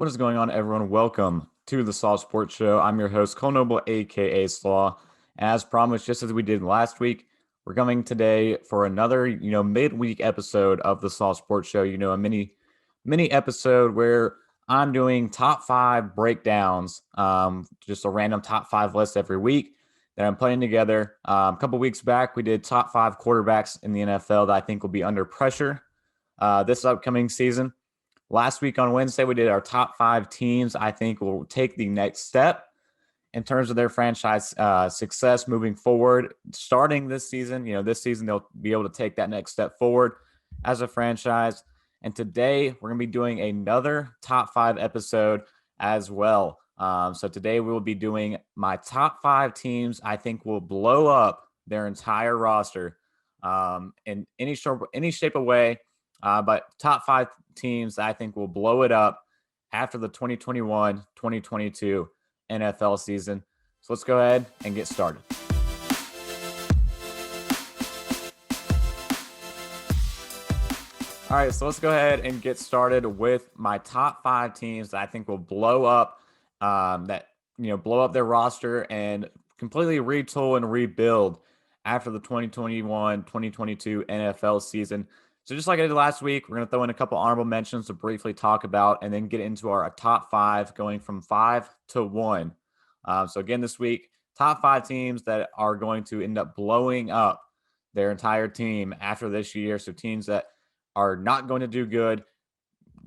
What is going on, everyone? Welcome to the Slaw Sports Show. I'm your host, Cole Noble, aka Slaw. As promised, just as we did last week, we're coming today for another, midweek episode of the Slaw Sports Show. A mini episode where I'm doing top 5 breakdowns, just a random top 5 list every week that I'm putting together. A couple weeks back, we did top 5 quarterbacks in the NFL that I think will be under pressure this upcoming season. Last week on Wednesday, we did our top 5 teams I think will take the next step in terms of their franchise success moving forward. Starting this season, this season they'll be able to take that next step forward as a franchise. And today we're going to be doing another top 5 episode as well. So today we will be doing my top 5 teams I think will blow up their entire roster in any shape or way. But top 5 teams I think will blow it up after the 2021-2022 NFL season. So let's go ahead and get started. All right, so let's go ahead and get started with my top 5 teams that I think will blow up blow up their roster and completely retool and rebuild after the 2021-2022 NFL season. So just like I did last week, we're going to throw in a couple honorable mentions to briefly talk about and then get into our top 5 going from 5 to 1. So again, this week, top 5 teams that are going to end up blowing up their entire team after this year. So teams that are not going to do good,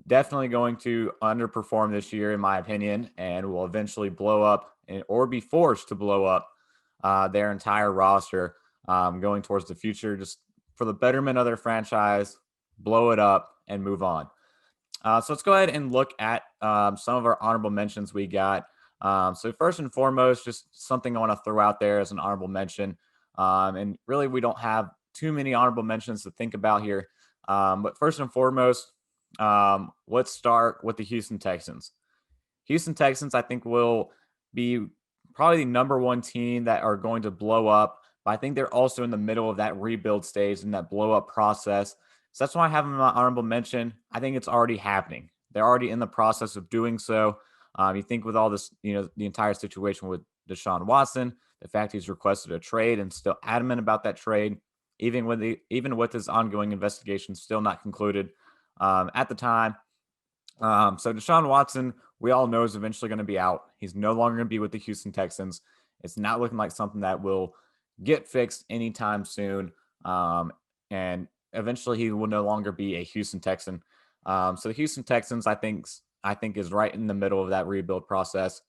definitely going to underperform this year, in my opinion, and will eventually blow up or be forced to blow up their entire roster going towards the future, just for the betterment of their franchise, blow it up and move on. So let's go ahead and look at some of our honorable mentions we got. So first and foremost, just something I want to throw out there as an honorable mention. And really, we don't have too many honorable mentions to think about here. But first and foremost, let's start with the Houston Texans. Houston Texans, I think, will be probably the number one team that are going to blow up. But I think they're also in the middle of that rebuild stage and that blow up process. So that's why I have them in my honorable mention. I think it's already happening. They're already in the process of doing so. You think with all this, the entire situation with Deshaun Watson, the fact he's requested a trade and still adamant about that trade, even with his ongoing investigation still not concluded at the time. So Deshaun Watson, we all know, is eventually going to be out. He's no longer going to be with the Houston Texans. It's not looking like something that will get fixed anytime soon. And eventually he will no longer be a Houston Texan. So the Houston Texans, I think is right in the middle of that rebuild process.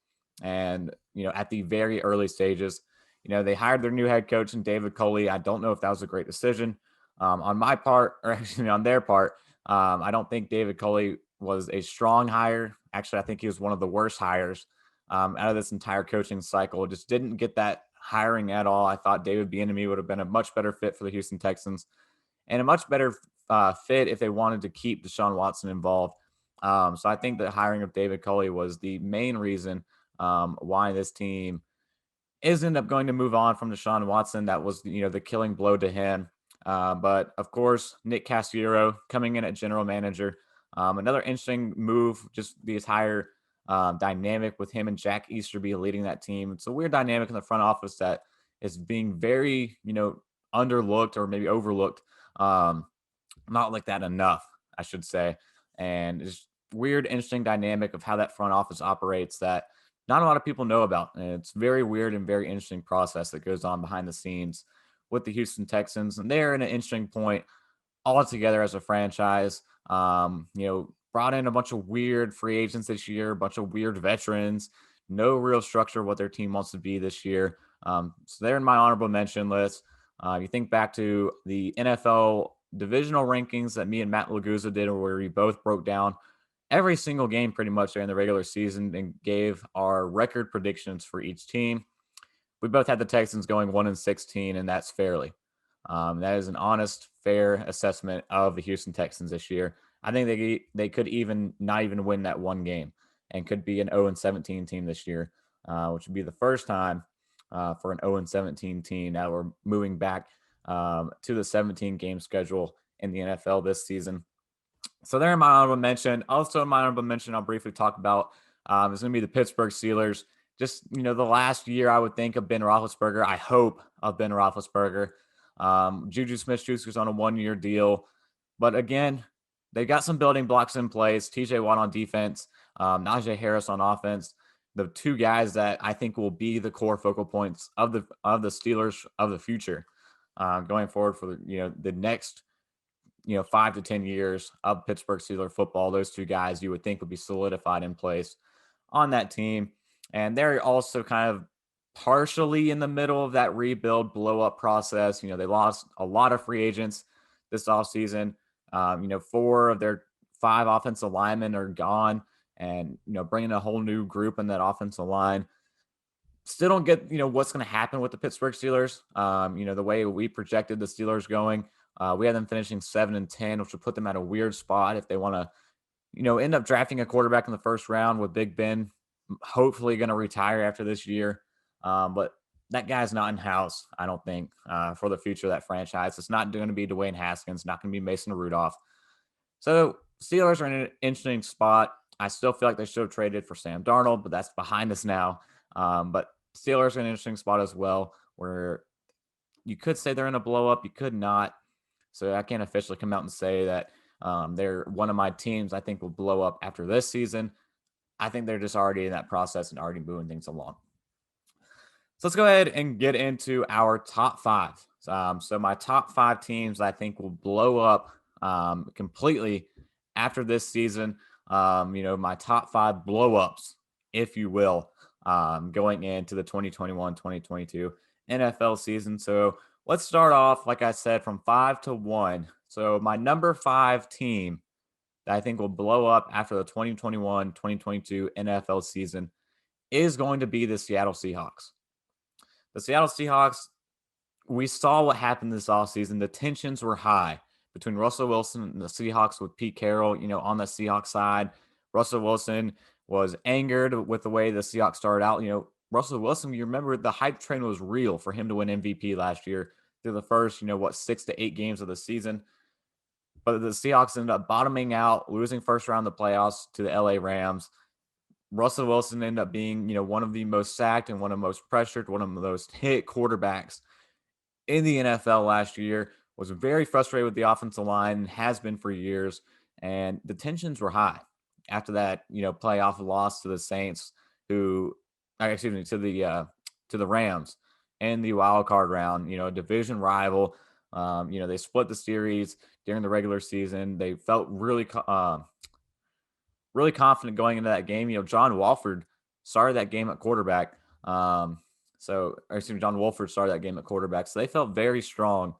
And, at the very early stages, they hired their new head coach in David Culley. I don't know if that was a great decision on my part, or actually on their part. I don't think David Culley was a strong hire. Actually, I think he was one of the worst hires out of this entire coaching cycle. Just didn't get that hiring at all. I thought David Bieniemy would have been a much better fit for the Houston Texans and a much better fit if they wanted to keep Deshaun Watson involved. So I think the hiring of David Culley was the main reason why this team isn't up going to move on from Deshaun Watson. That was, the killing blow to him. But of course, Nick Cassiero coming in at general manager. Another interesting move, just the entire dynamic with him and Jack Easterby leading that team. It's a weird dynamic in the front office that is being very, underlooked or maybe overlooked. Not like that enough, I should say. And it's weird, interesting dynamic of how that front office operates that not a lot of people know about. And it's very weird and very interesting process that goes on behind the scenes with the Houston Texans. And they're in an interesting point altogether as a franchise. Brought in a bunch of weird free agents this year, a bunch of weird veterans, no real structure of what their team wants to be this year. So they're in my honorable mention list. You think back to the NFL divisional rankings that me and Matt Laguza did, where we both broke down every single game pretty much during the regular season and gave our record predictions for each team. We both had the Texans going 1-16, and that's fairly. That is an honest, fair assessment of the Houston Texans this year. I think they could not even win that one game and could be an 0-17 team this year, which would be the first time for an 0-17 team. Now we're moving back to the 17-game schedule in the NFL this season. So they're in my honorable mention. Also in my honorable mention, I'll briefly talk about is going to be the Pittsburgh Steelers. Just, the last year I would think of Ben Roethlisberger. I hope of Ben Roethlisberger. Juju Smith-Schuster's on a 1-year deal. But again, they got some building blocks in place. TJ Watt on defense, Najee Harris on offense. The two guys that I think will be the core focal points of the Steelers of the future, going forward for the next 5 to 10 years of Pittsburgh Steelers football. Those two guys you would think would be solidified in place on that team. And they're also kind of partially in the middle of that rebuild blow up process. They lost a lot of free agents this offseason. 4 of their 5 offensive linemen are gone, and, bringing a whole new group in that offensive line. Still don't get, what's going to happen with the Pittsburgh Steelers. The way we projected the Steelers going, we had them finishing 7-10, which would put them at a weird spot if they want to, end up drafting a quarterback in the first round with Big Ben, hopefully going to retire after this year. But that guy's not in house, I don't think, for the future of that franchise. It's not going to be Dwayne Haskins, not going to be Mason Rudolph. So Steelers are in an interesting spot. I still feel like they should have traded for Sam Darnold, but that's behind us now. But Steelers are in an interesting spot as well, where you could say they're in a blow up, you could not. So I can't officially come out and say that they're one of my teams I think will blow up after this season. I think they're just already in that process and already moving things along. So let's go ahead and get into our top 5. So my top 5 teams I think will blow up completely after this season. My top 5 blow ups, if you will, going into the 2021-2022 NFL season. So let's start off, like I said, from 5 to 1. So my number 5 team that I think will blow up after the 2021-2022 NFL season is going to be the Seattle Seahawks. The Seattle Seahawks, we saw what happened this offseason. The tensions were high between Russell Wilson and the Seahawks with Pete Carroll, on the Seahawks side. Russell Wilson was angered with the way the Seahawks started out. Russell Wilson, you remember the hype train was real for him to win MVP last year through the first, 6 to 8 games of the season. But the Seahawks ended up bottoming out, losing first round of the playoffs to the LA Rams. Russell Wilson ended up being, one of the most sacked and one of the most pressured, one of the most hit quarterbacks in the NFL last year. Was very frustrated with the offensive line and has been for years. And the tensions were high after that, playoff loss to the Saints, to the Rams in the wild card round. A division rival. They split the series during the regular season. They felt really confident going into that game. John Wolford started that game at quarterback. John Wolford started that game at quarterback. So they felt very strong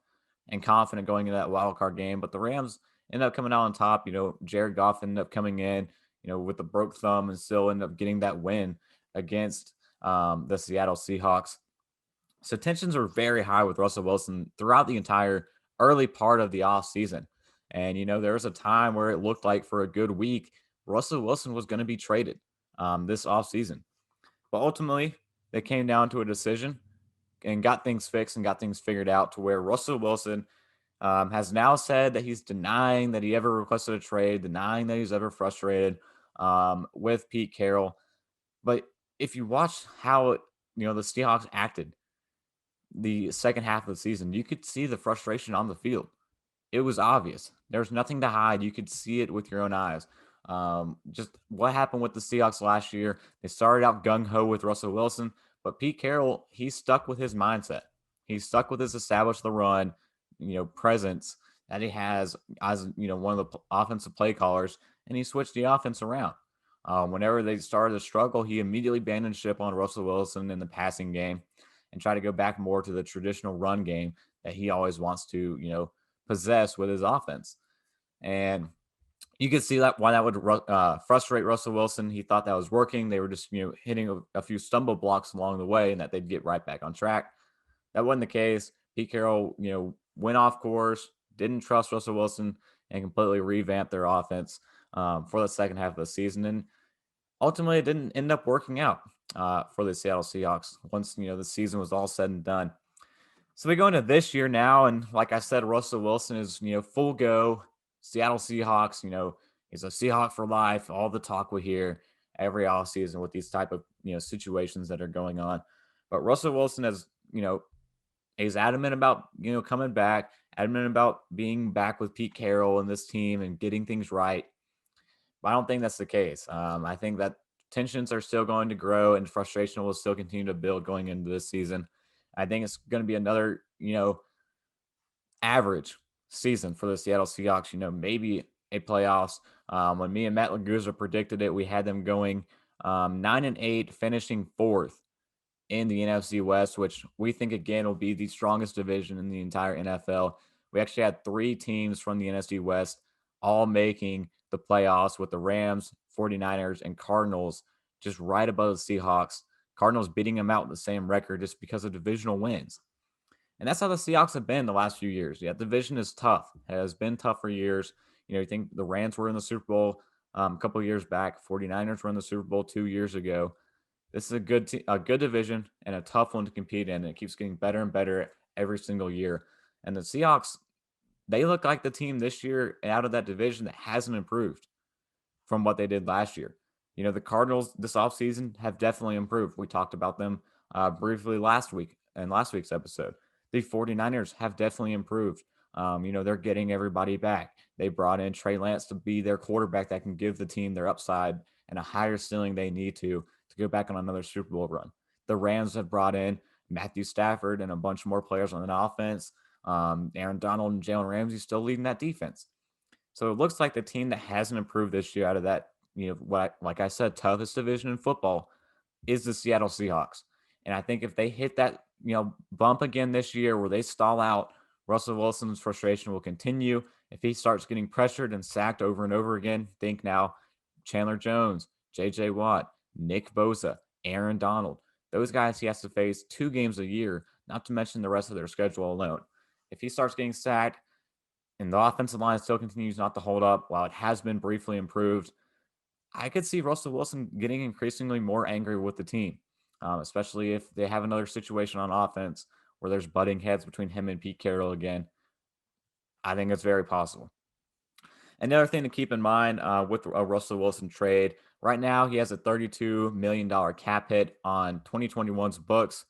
and confident going into that wild card game. But the Rams ended up coming out on top. Jared Goff ended up coming in, with a broke thumb and still ended up getting that win against the Seattle Seahawks. So tensions were very high with Russell Wilson throughout the entire early part of the offseason. And, there was a time where it looked like for a good week, Russell Wilson was going to be traded this offseason. But ultimately, they came down to a decision and got things fixed and got things figured out to where Russell Wilson has now said that he's denying that he ever requested a trade, denying that he's ever frustrated with Pete Carroll. But if you watch how, the Seahawks acted the second half of the season, you could see the frustration on the field. It was obvious. There's nothing to hide. You could see it with your own eyes. Just what happened with the Seahawks last year. They started out gung-ho with Russell Wilson, but Pete Carroll, he stuck with his mindset. He stuck with his establish the run, presence that he has as, one of the offensive play callers, and he switched the offense around. Whenever they started to struggle, he immediately abandoned ship on Russell Wilson in the passing game and tried to go back more to the traditional run game that he always wants to, possess with his offense. And you could see that why that would frustrate Russell Wilson. He thought that was working. They were just, hitting a few stumble blocks along the way and that they'd get right back on track. That wasn't the case. Pete Carroll, went off course, didn't trust Russell Wilson, and completely revamped their offense for the second half of the season. And ultimately, it didn't end up working out for the Seattle Seahawks once, the season was all said and done. So we go into this year now, and like I said, Russell Wilson is, full go, Seattle Seahawks, is a Seahawk for life. All the talk we hear every offseason with these type of, situations that are going on. But Russell Wilson has, he's adamant about, coming back, adamant about being back with Pete Carroll and this team and getting things right. But I don't think that's the case. I think that tensions are still going to grow and frustration will still continue to build going into this season. I think it's going to be another, average season for the Seattle Seahawks. Maybe a playoffs. When me and Matt Laguza predicted it, we had them going 9-8, finishing fourth in the NFC West, which we think again will be the strongest division in the entire NFL. We actually had three teams from the NFC West all making the playoffs, with the Rams, 49ers, and Cardinals just right above the Seahawks. Cardinals beating them out with the same record just because of divisional wins. And that's how the Seahawks have been the last few years. Yeah, the division is tough. It has been tough for years. You think the Rams were in the Super Bowl a couple of years back. 49ers were in the Super Bowl 2 years ago. This is a good division and a tough one to compete in. And it keeps getting better and better every single year. And the Seahawks, they look like the team this year out of that division that hasn't improved from what they did last year. The Cardinals this offseason have definitely improved. We talked about them briefly last week in last week's episode. The 49ers have definitely improved. They're getting everybody back. They brought in Trey Lance to be their quarterback that can give the team their upside and a higher ceiling they need to go back on another Super Bowl run. The Rams have brought in Matthew Stafford and a bunch more players on an offense. Aaron Donald and Jalen Ramsey still leading that defense. So it looks like the team that hasn't improved this year out of that, like I said, toughest division in football is the Seattle Seahawks. And I think if they hit that, bump again this year where they stall out, Russell Wilson's frustration will continue. If he starts getting pressured and sacked over and over again, think now Chandler Jones, JJ Watt, Nick Bosa, Aaron Donald. Those guys he has to face 2 games a year, not to mention the rest of their schedule alone. If he starts getting sacked and the offensive line still continues not to hold up while it has been briefly improved, I could see Russell Wilson getting increasingly more angry with the team, especially if they have another situation on offense where there's butting heads between him and Pete Carroll again. I think it's very possible. Another thing to keep in mind with a Russell Wilson trade, right now he has a $32 million cap hit on 2021's books,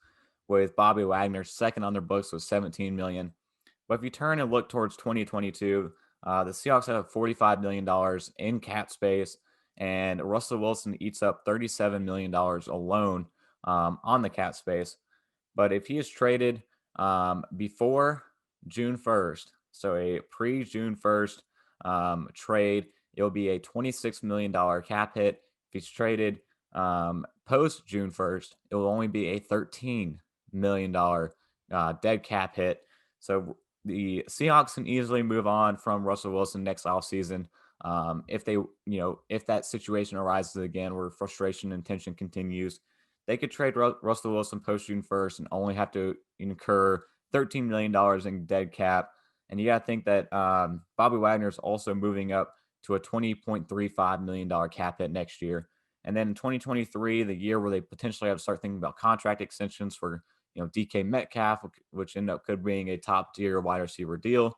with Bobby Wagner second on their books with $17 million. But if you turn and look towards 2022, the Seahawks have $45 million in cap space, and Russell Wilson eats up $37 million alone on the cap space. But if he is traded before June 1st, so a pre-June 1st trade, it'll be a $26 million cap hit. If he's traded post June 1st, it will only be a $13 million dead cap hit. So the Seahawks can easily move on from Russell Wilson next offseason. If that situation arises again where frustration and tension continues, they could trade Russell Wilson post June 1st and only have to incur $13 million in dead cap. And you got to think that Bobby Wagner is also moving up to a $20.35 million cap hit next year. And then in 2023, the year where they potentially have to start thinking about contract extensions for DK Metcalf, which end up could being a top tier wide receiver deal.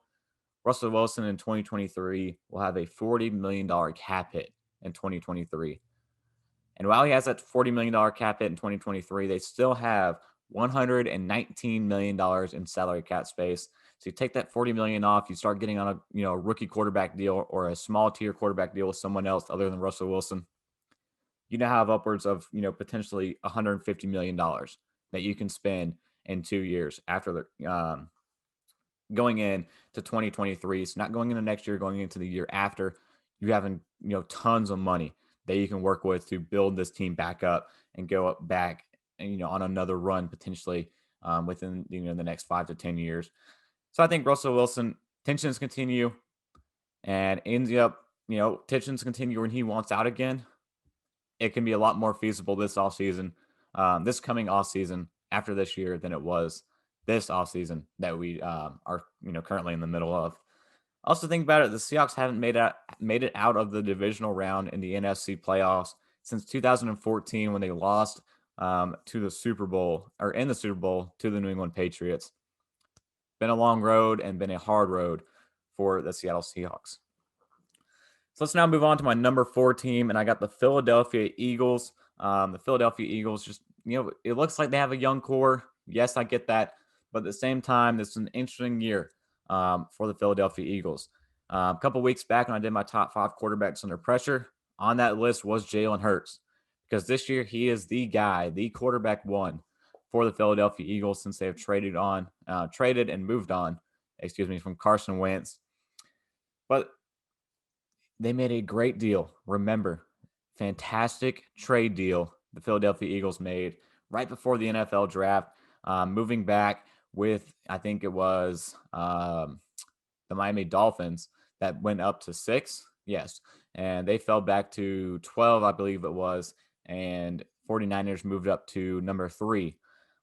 Russell Wilson in 2023 will have a $40 million cap hit in 2023. And while he has that $40 million cap hit in 2023, they still have $119 million in salary cap space. So you take that $40 million off, you start getting on a rookie quarterback deal or a small tier quarterback deal with someone else other than Russell Wilson. You now have upwards of potentially $150 million that you can spend in 2 years after the going in to 2023. So not going into next year, going into the year after, you having tons of money that you can work with to build this team back up and go up back and on another run potentially within the next 5 to 10 years. So I think Russell Wilson tensions continue and ends up tensions continue when he wants out again. It can be a lot more feasible this offseason, this coming offseason after this year than it was this offseason that we are currently in the middle of. Also think about it, the Seahawks haven't made it out of the divisional round in the NFC playoffs since 2014 when they lost to the Super Bowl or in the Super Bowl to the New England Patriots. Been a long road and been a hard road for the Seattle Seahawks. So let's now move on to my number 4 team, and I got the Philadelphia Eagles. The Philadelphia Eagles just, it looks like they have a young core. Yes, I get that. But at the same time, this is an interesting year for the Philadelphia Eagles. A couple weeks back when I did my top 5 quarterbacks under pressure, on that list was Jalen Hurts. Because this year he is the guy, the quarterback one for the Philadelphia Eagles since they have traded and moved on, from Carson Wentz. But they made a great deal. Remember, fantastic trade deal the Philadelphia Eagles made right before the NFL draft, moving back with, I think it was the Miami Dolphins that went up to 6. Yes. And they fell back to 12, I believe it was. And 49ers moved up to number 3.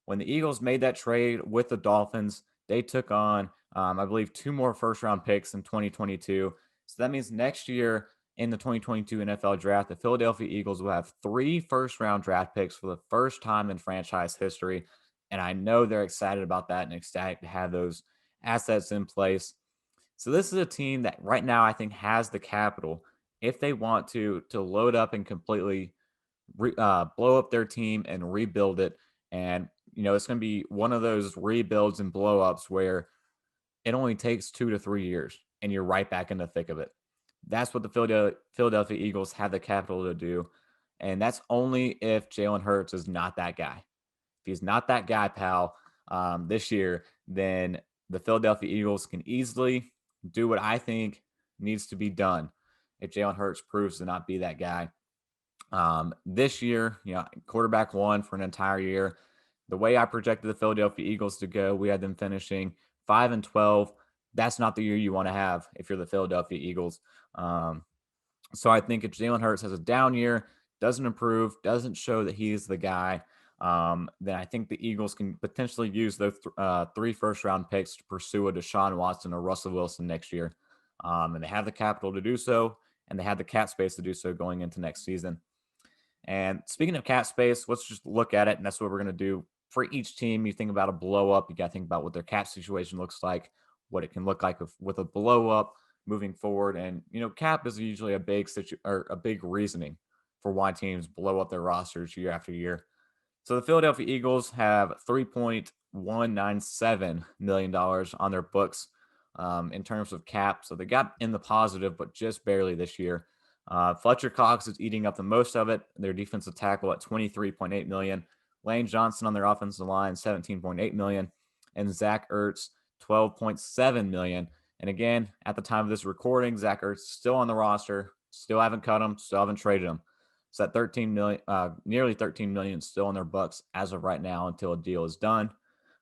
When the Eagles made that trade with the Dolphins, they took on, I believe, 2 more first round picks in 2022. So that means next year in the 2022 NFL draft, the Philadelphia Eagles will have 3 first round draft picks for the first time in franchise history. And I know they're excited about that and ecstatic to have those assets in place. So this is a team that right now I think has the capital if they want to load up and completely blow up their team and rebuild it. And it's going to be one of those rebuilds and blow ups where it only takes 2 to 3 years and you're right back in the thick of it. That's what the Philadelphia Eagles have the capital to do. And that's only if Jalen Hurts is not that guy. If he's not that guy, pal, this year, then the Philadelphia Eagles can easily do what I think needs to be done if Jalen Hurts proves to not be that guy. This year, quarterback one for an entire year. The way I projected the Philadelphia Eagles to go, we had them finishing 5-12. That's not the year you want to have if you're the Philadelphia Eagles. So I think if Jalen Hurts has a down year, doesn't improve, doesn't show that he's the guy, then I think the Eagles can potentially use those 3 first round picks to pursue a Deshaun Watson or Russell Wilson next year. And they have the capital to do so, and they have the cap space to do so going into next season. And speaking of cap space, let's just look at it, and that's what we're going to do for each team. You think about a blow up, you got to think about what their cap situation looks like, what it can look like with a blow up moving forward. And cap is usually a big reasoning for why teams blow up their rosters year after year. So the Philadelphia Eagles have $3.197 million on their books in terms of cap. So they got in the positive, but just barely this year. Fletcher Cox is eating up the most of it. Their defensive tackle at $23.8 million. Lane Johnson on their offensive line, $17.8 million. And Zach Ertz, $12.7 million. And again, at the time of this recording, Zach Ertz still on the roster. Still haven't cut him. Still haven't traded him. So that 13 million, nearly 13 million still on their books as of right now until a deal is done.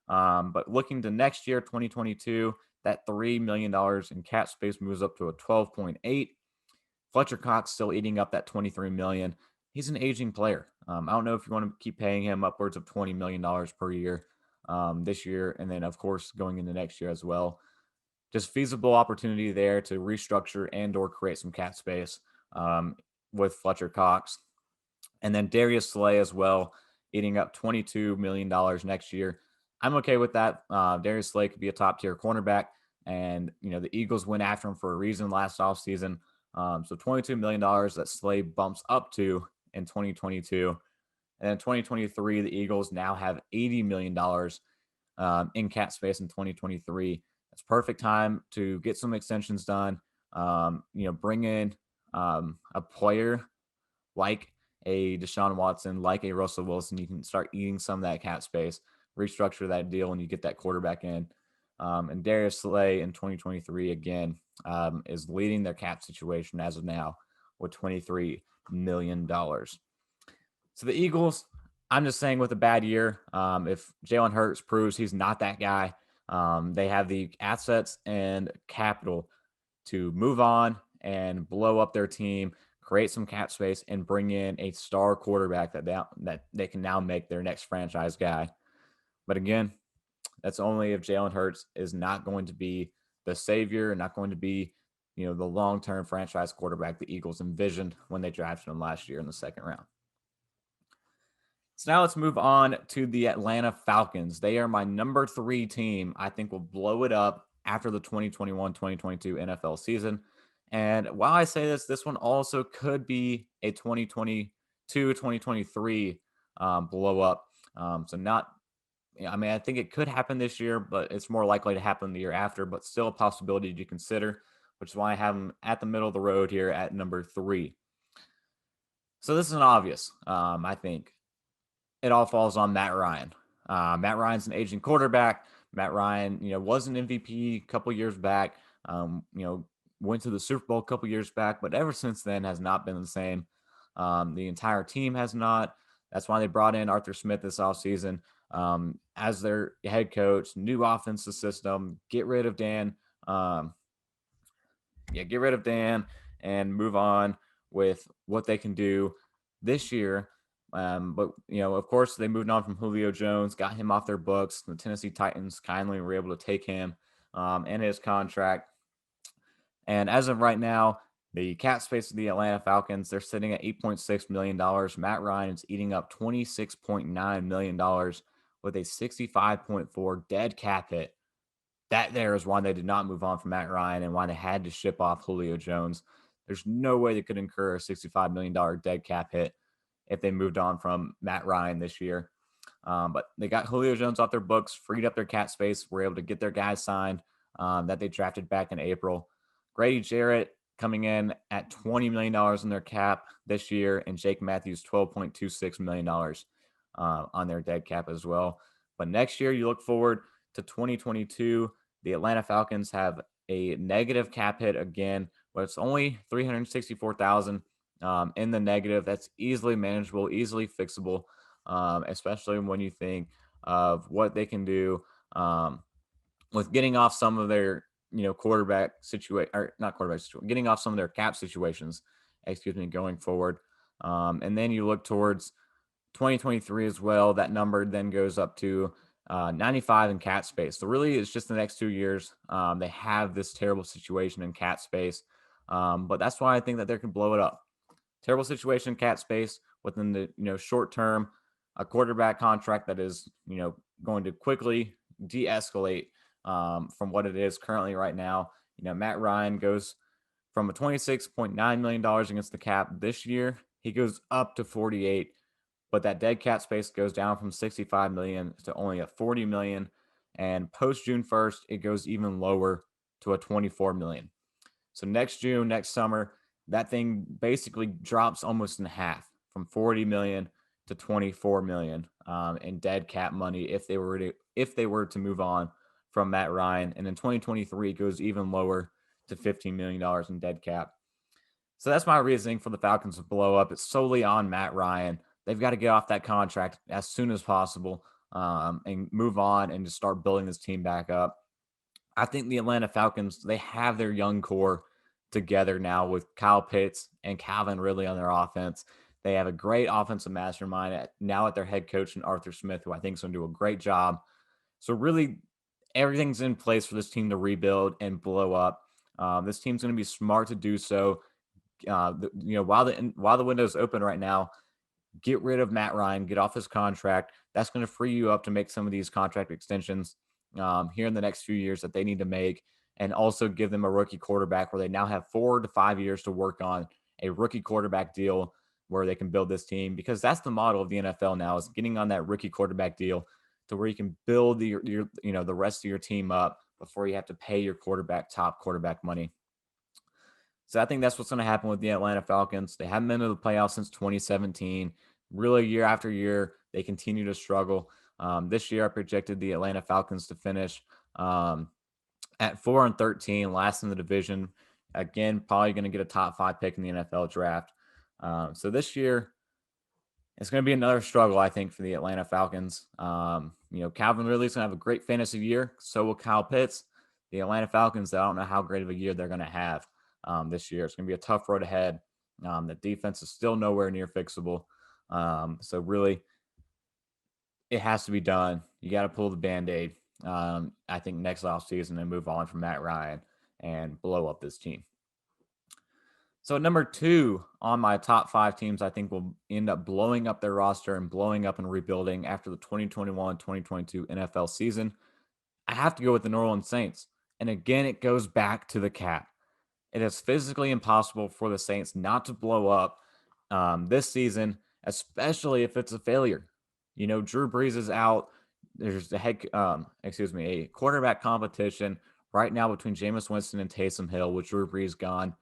But looking to next year, 2022, that $3 million in cap space moves up to a 12.8. Fletcher Cox still eating up that 23 million. He's an aging player. I don't know if you want to keep paying him upwards of $20 million per year this year, and then of course going into next year as well. Just feasible opportunity there to restructure and or create some cap space with Fletcher Cox. And then Darius Slay as well, eating up $22 million next year. I'm okay with that. Darius Slay could be a top tier cornerback, and the Eagles went after him for a reason last offseason. So $22 million that Slay bumps up to in 2022. And in 2023, the Eagles now have $80 million in cap space in 2023. It's perfect time to get some extensions done. Bring in a player like a Deshaun Watson, like a Russell Wilson. You can start eating some of that cap space, restructure that deal, and you get that quarterback in. And Darius Slay in 2023 again is leading their cap situation as of now with $23 million. So the Eagles, I'm just saying with a bad year, if Jalen Hurts proves he's not that guy, they have the assets and capital to move on and blow up their team, create some cap space, and bring in a star quarterback that they can now make their next franchise guy. But again, that's only if Jalen Hurts is not going to be the savior, not going to be, the long-term franchise quarterback the Eagles envisioned when they drafted him last year in the second round. So now let's move on to the Atlanta Falcons. They are my number 3 team. I think will blow it up after the 2021-2022 NFL season. And while I say this one also could be a 2022, 2023 blow up. So not, yeah, I mean, I think it could happen this year, but it's more likely to happen the year after, but still a possibility to consider, which is why I have them at the middle of the road here at number 3. So this is an obvious. I think it all falls on Matt Ryan. Matt Ryan's an aging quarterback. Matt Ryan, was an MVP a couple years back. Went to the Super Bowl a couple years back, but ever since then has not been the same. The entire team has not. That's why they brought in Arthur Smith this offseason as their head coach. New offensive system. Get rid of Dan. Um, get rid of Dan and move on with what they can do this year. But of course, they moved on from Julio Jones, got him off their books. The Tennessee Titans kindly were able to take him and his contract. And as of right now, the cap space of the Atlanta Falcons, they're sitting at $8.6 million. Matt Ryan is eating up $26.9 million with a 65.4 dead cap hit. That there is why they did not move on from Matt Ryan and why they had to ship off Julio Jones. There's no way they could incur a $65 million dead cap hit if they moved on from Matt Ryan this year. But they got Julio Jones off their books, freed up their cap space, were able to get their guys signed that they drafted back in April. Grady Jarrett coming in at $20 million in their cap this year, and Jake Matthews $12.26 million on their dead cap as well. But next year, you look forward to 2022. The Atlanta Falcons have a negative cap hit again, but it's only $364,000 in the negative. That's easily manageable, easily fixable, especially when you think of what they can do with getting off some of their quarterback situation, or not quarterback situation, getting off some of their cap situations, going forward. And then you look towards 2023 as well. That number then goes up to 95 in cap space. So really, it's just the next 2 years. They have this terrible situation in cap space, but that's why I think that they can blow it up. Terrible situation in cap space within the short term, a quarterback contract that is going to quickly de-escalate from what it is currently right now. Matt Ryan goes from a $26.9 million against the cap this year. He goes up to 48, but that dead cap space goes down from 65 million to only a 40 million. And post June 1st, it goes even lower to a 24 million. So next June, next summer, that thing basically drops almost in half from 40 million to 24 million in dead cap money if they were to move on from Matt Ryan. And in 2023, it goes even lower to $15 million in dead cap. So that's my reasoning for the Falcons to blow up. It's solely on Matt Ryan. They've got to get off that contract as soon as possible and move on and just start building this team back up. I think the Atlanta Falcons, they have their young core together now with Kyle Pitts and Calvin Ridley on their offense. They have a great offensive mastermind now at their head coach and Arthur Smith, who I think is going to do a great job. So really, everything's in place for this team to rebuild and blow up. This team's going to be smart to do so. While the window's open right now, get rid of Matt Ryan, get off his contract. That's going to free you up to make some of these contract extensions here in the next few years that they need to make, and also give them a rookie quarterback where they now have 4 to 5 years to work on a rookie quarterback deal where they can build this team, because that's the model of the NFL now, is getting on that rookie quarterback deal to where you can build the rest of your team up before you have to pay your top quarterback money. So I think that's what's going to happen with the Atlanta Falcons. They haven't been to the playoffs since 2017. Really, year after year, they continue to struggle. This year, I projected the Atlanta Falcons to finish at 4-13, last in the division. Again, probably going to get a top 5 pick in the NFL draft. So this year, it's going to be another struggle, I think, for the Atlanta Falcons. Calvin Ridley's going to have a great fantasy year. So will Kyle Pitts. The Atlanta Falcons, I don't know how great of a year they're going to have this year. It's going to be a tough road ahead. The defense is still nowhere near fixable. So really, it has to be done. You got to pull the Band-Aid, I think, next offseason and move on from Matt Ryan and blow up this team. So number 2 on my top 5 teams I think will end up blowing up their roster and blowing up and rebuilding after the 2021-2022 NFL season, I have to go with the New Orleans Saints. And again, it goes back to the cap. it is physically impossible for the Saints not to blow up this season, especially if it's a failure. Drew Brees is out. There's a quarterback competition right now between Jameis Winston and Taysom Hill, with Drew Brees gone.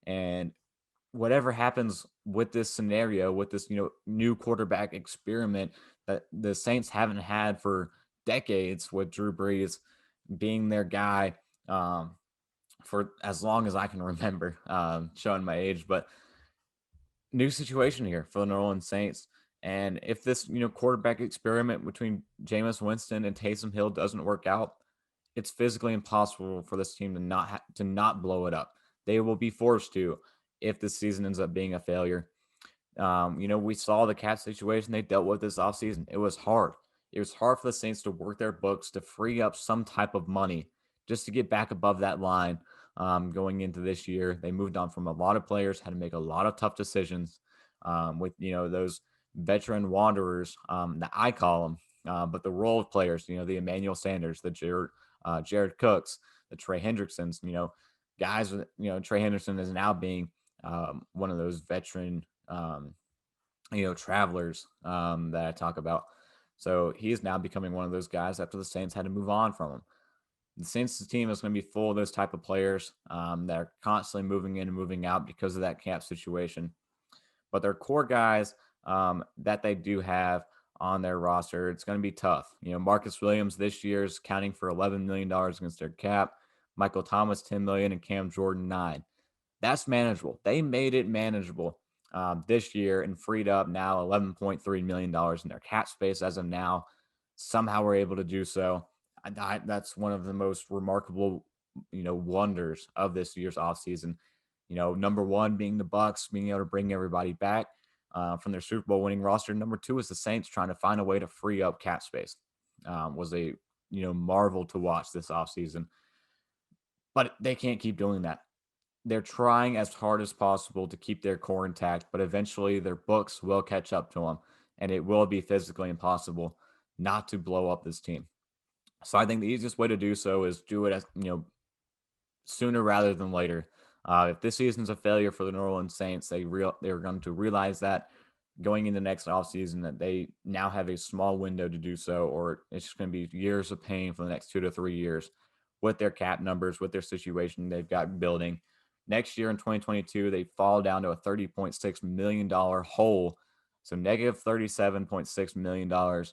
And whatever happens with this scenario, with this, new quarterback experiment that the Saints haven't had for decades, with Drew Brees being their guy for as long as I can remember, showing my age, but new situation here for the New Orleans Saints. And if this, quarterback experiment between Jameis Winston and Taysom Hill doesn't work out, it's physically impossible for this team to not blow it up. They will be forced to if the season ends up being a failure. We saw the cap situation they dealt with this offseason. It was hard. It was hard for the Saints to work their books to free up some type of money just to get back above that line going into this year. They moved on from a lot of players, had to make a lot of tough decisions with, those veteran wanderers that I call them, but the role players, the Emmanuel Sanders, the Jared Cooks, the Trey Hendricksons, guys with, Trey Henderson is now being one of those veteran travelers that I talk about. So he is now becoming one of those guys after the Saints had to move on from him. The Saints team is going to be full of those type of players that are constantly moving in and moving out because of that cap situation. But their core guys that they do have on their roster, it's going to be tough. Marcus Williams this year is counting for $11 million against their cap. Michael Thomas, $10 million, and Cam Jordan, $9 million. That's manageable. They made it manageable this year and freed up now $11.3 million in their cap space as of now. Somehow we're able to do so. That's one of the most remarkable, wonders of this year's offseason. Number one being the Bucs being able to bring everybody back from their Super Bowl winning roster. Number two is the Saints trying to find a way to free up cap space. Was a marvel to watch this offseason. But they can't keep doing that. They're trying as hard as possible to keep their core intact, but eventually their books will catch up to them, and it will be physically impossible not to blow up this team. So I think the easiest way to do so is do it as sooner rather than later. If this season's a failure for the New Orleans Saints, they're going to realize that going into next offseason that they now have a small window to do so, or it's just going to be years of pain for the next 2 to 3 years with their cap numbers, with their situation they've got building. Next year in 2022, they fall down to a $30.6 million hole. So negative $37.6 million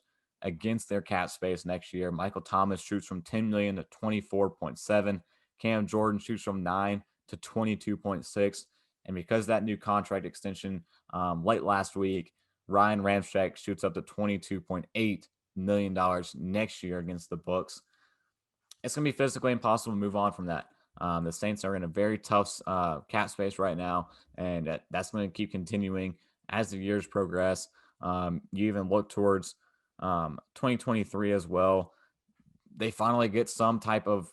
against their cap space next year. Michael Thomas shoots from $10 million to $24.7. Cam Jordan shoots from 9 to 22.6. And because that new contract extension late last week, Ryan Ramczyk shoots up to $22.8 million next year against the Bucs. It's going to be physically impossible to move on from that. The Saints are in a very tough cap space right now, and that's going to keep continuing as the years progress. You even look towards 2023 as well. They finally get some type of,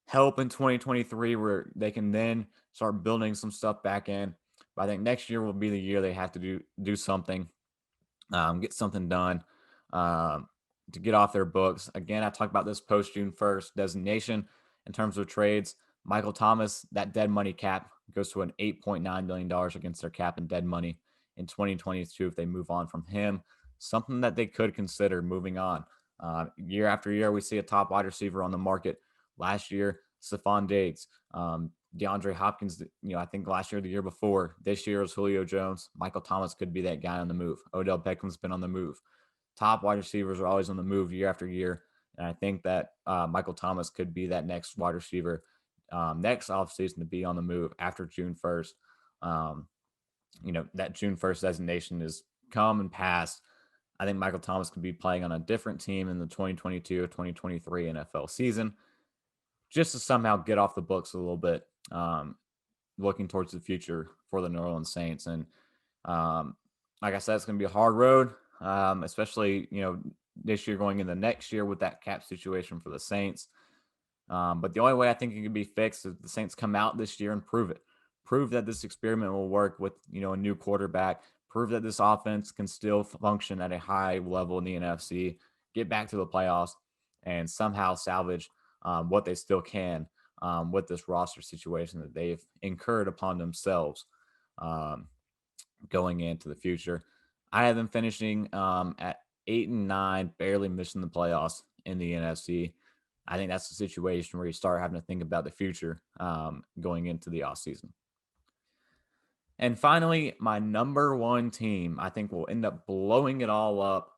help in 2023 where they can then start building some stuff back in. But I think next year will be the year they have to do something, get something done to get off their books. Again, I talked about this post June 1st designation in terms of trades. Michael Thomas, that dead money cap goes to an $8.9 million against their cap and dead money in 2022 if they move on from him. Something that they could consider moving on. Year after year, we see a top wide receiver on the market. Last year, Stephon Diggs, DeAndre Hopkins, I think last year, the year before. This year is Julio Jones. Michael Thomas could be that guy on the move. Odell Beckham's been on the move. Top wide receivers are always on the move year after year. And I think that Michael Thomas could be that next wide receiver next offseason to be on the move after June 1st. That June 1st designation is come and passed. I think Michael Thomas could be playing on a different team in the 2022 or 2023 NFL season just to somehow get off the books a little bit, looking towards the future for the New Orleans Saints. And like I said, it's going to be a hard road, especially, this year going into next year with that cap situation for the Saints. But the only way I think it can be fixed is the Saints come out this year and prove it. Prove that this experiment will work with, a new quarterback. Prove that this offense can still function at a high level in the NFC, get back to the playoffs, and somehow salvage what they still can with this roster situation that they've incurred upon themselves um, going into the future. I have them finishing at 8-9, barely missing the playoffs in the NFC. I think that's the situation where you start having to think about the future going into the offseason. And finally, my number one team, I think will end up blowing it all up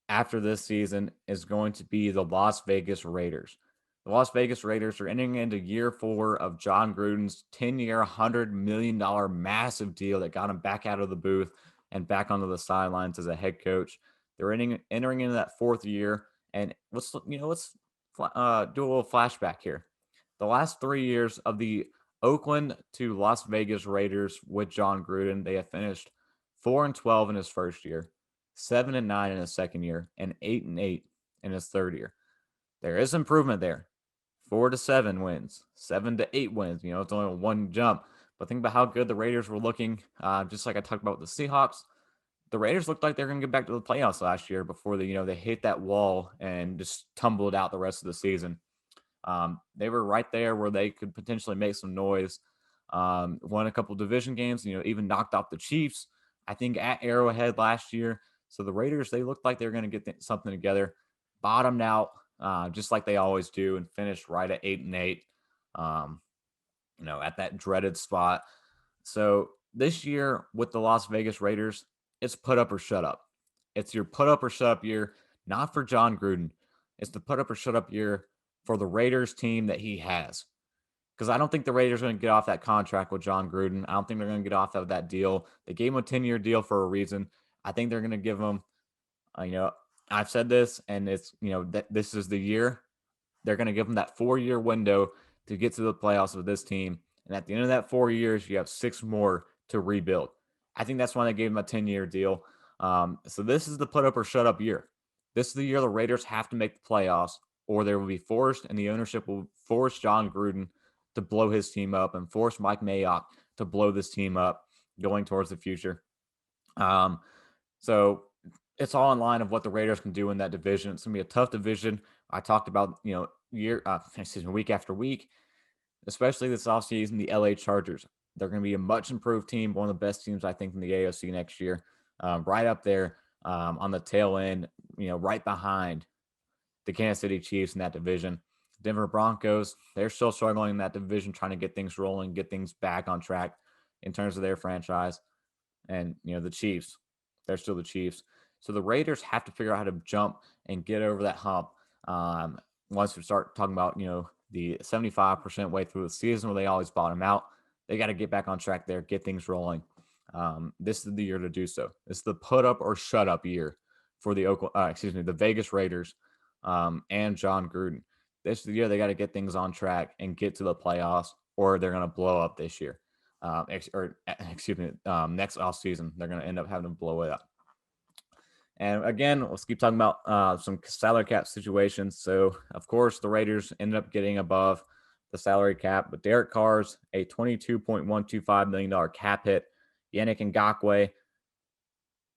after this season, is going to be the Las Vegas Raiders. The Las Vegas Raiders are entering into year 4 of John Gruden's 10-year, $100 million massive deal that got him back out of the booth and back onto the sidelines as a head coach. They're entering into that 4th year, and let's do a little flashback here. The last 3 years of the Oakland to Las Vegas Raiders with John Gruden, they have finished 4-12 in his first year, 7-9 in his second year, and 8-8 in his third year. There is improvement there. 4-7 wins, 7-8 wins. It's only one jump. But think about how good the Raiders were looking. Just like I talked about with the Seahawks, the Raiders looked like they're going to get back to the playoffs last year before they hit that wall and just tumbled out the rest of the season. They were right there where they could potentially make some noise. Won a couple division games, even knocked off the Chiefs, I think, at Arrowhead last year. So the Raiders, they looked like they were going to get something together. Bottomed out, just like they always do, and finished right at 8-8. At that dreaded spot. So this year with the Las Vegas Raiders, it's put up or shut up. It's your put up or shut up year, not for John Gruden. It's the put up or shut up year for the Raiders team that he has. Because I don't think the Raiders are going to get off that contract with John Gruden. I don't think they're going to get off of that deal. They gave him a 10-year deal for a reason. I think they're going to give him, I've said this, and it's, this is the year. They're going to give him that 4-year window to get to the playoffs with this team. And at the end of that 4 years, you have 6 more to rebuild. I think that's why they gave him a 10-year deal. So this is the put up or shut up year. This is the year the Raiders have to make the playoffs, or they will be forced, and the ownership will force John Gruden to blow his team up and force Mike Mayock to blow this team up going towards the future. So it's all in line of what the Raiders can do in that division. It's gonna be a tough division. I talked about week after week, especially this offseason, the LA Chargers. They're going to be a much improved team, one of the best teams I think in the AFC next year, right up there on the tail end, right behind the Kansas City Chiefs in that division. Denver Broncos, they're still struggling in that division, trying to get things rolling, get things back on track in terms of their franchise. And, the Chiefs, they're still the Chiefs. So the Raiders have to figure out how to jump and get over that hump. Once we start talking about, the 75% way through the season where they always bottom out, they got to get back on track there, get things rolling. This is the year to do so. It's the put up or shut up year for the Vegas Raiders and John Gruden. This is the year they got to get things on track and get to the playoffs, or they're going to blow up this year. Next offseason, they're going to end up having to blow it up. And again, let's keep talking about some salary cap situations. So, of course, the Raiders ended up getting above the salary cap, but Derek Carr's a $22.125 million cap hit. Yannick Ngakoue,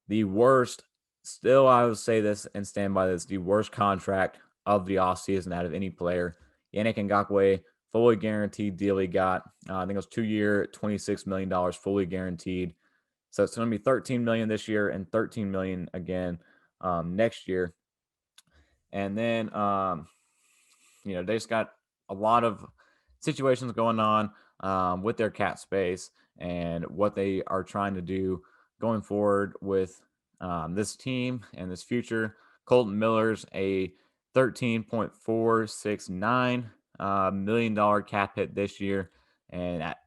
the worst, still I would say this and stand by this, the worst contract of the offseason out of any player. Yannick Ngakoue, fully guaranteed deal he got. I think it was 2-year, $26 million fully guaranteed. So it's going to be $13 million this year and $13 million again next year. And then, they just got a lot of situations going on with their cap space and what they are trying to do going forward with this team and this future. Colton Miller's a $13.469 million cap hit this year, and at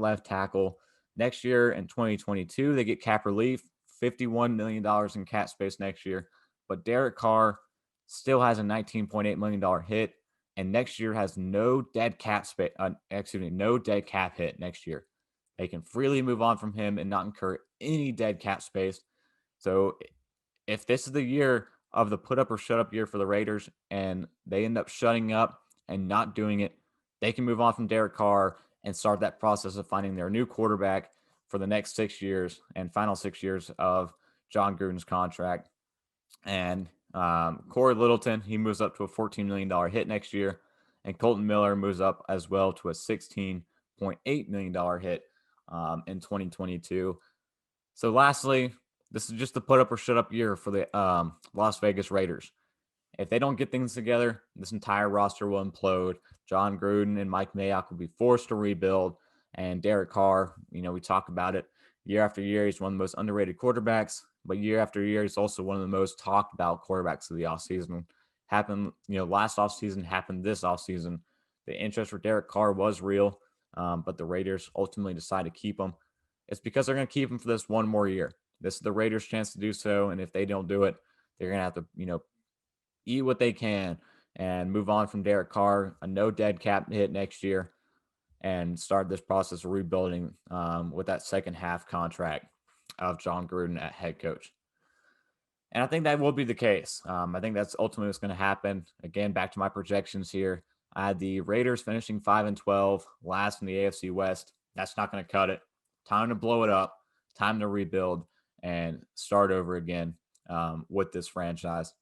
left tackle. Next year in 2022, they get cap relief, $51 million in cap space next year. But Derek Carr still has a $19.8 million hit, and next year has no dead cap space. No dead cap hit next year. They can freely move on from him and not incur any dead cap space. So if this is the year of the put up or shut up year for the Raiders, and they end up shutting up and not doing it, they can move on from Derek Carr and start that process of finding their new quarterback for the next 6 years and final 6 years of John Gruden's contract. And Corey Littleton, he moves up to a $14 million hit next year. And Colton Miller moves up as well to a $16.8 million hit in 2022. So, lastly, this is just the put up or shut up year for the Las Vegas Raiders. If they don't get things together, this entire roster will implode. John Gruden and Mike Mayock will be forced to rebuild. And Derek Carr, we talk about it year after year. He's one of the most underrated quarterbacks, but year after year, he's also one of the most talked about quarterbacks of the offseason. Happened, last offseason, happened this offseason. The interest for Derek Carr was real, but the Raiders ultimately decided to keep him. It's because they're going to keep him for this one more year. This is the Raiders' chance to do so, and if they don't do it, they're going to have to, eat what they can and move on from Derek Carr, a no dead cap hit next year, and start this process of rebuilding with that second half contract of John Gruden at head coach. And I think that will be the case. I think that's ultimately what's going to happen. Again, back to my projections here. I had the Raiders finishing 5-12, last in the AFC West. That's not going to cut it. Time to blow it up. Time to rebuild and start over again with this franchise.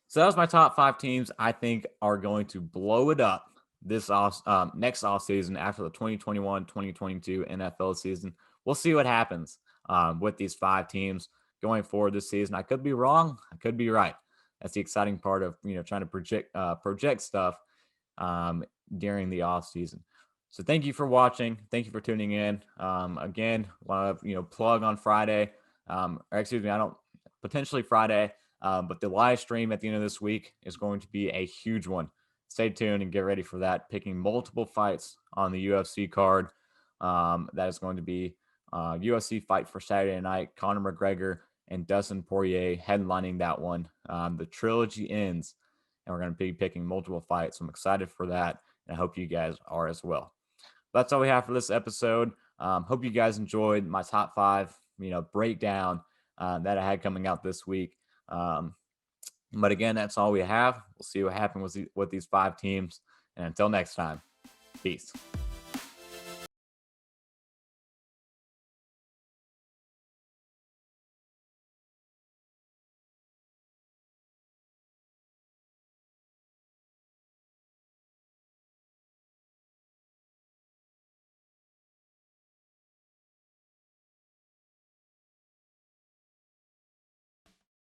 So that was my top 5 teams I think are going to blow it up this next offseason after the 2021-2022 NFL season. We'll see what happens with these 5 teams going forward this season. I could be wrong. I could be right. That's the exciting part of trying to project stuff during the offseason. So thank you for watching. Thank you for tuning in. Again, want to plug on Friday, or excuse me, I don't potentially Friday. But the live stream at the end of this week is going to be a huge one. Stay tuned and get ready for that. Picking multiple fights on the UFC card. That is going to be UFC fight for Saturday night. Conor McGregor and Dustin Poirier headlining that one. The trilogy ends, and we're going to be picking multiple fights. So I'm excited for that, and I hope you guys are as well. That's all we have for this episode. Hope you guys enjoyed my top 5, breakdown that I had coming out this week. But again, that's all we have. We'll see what happens with these 5 teams. And until next time, peace.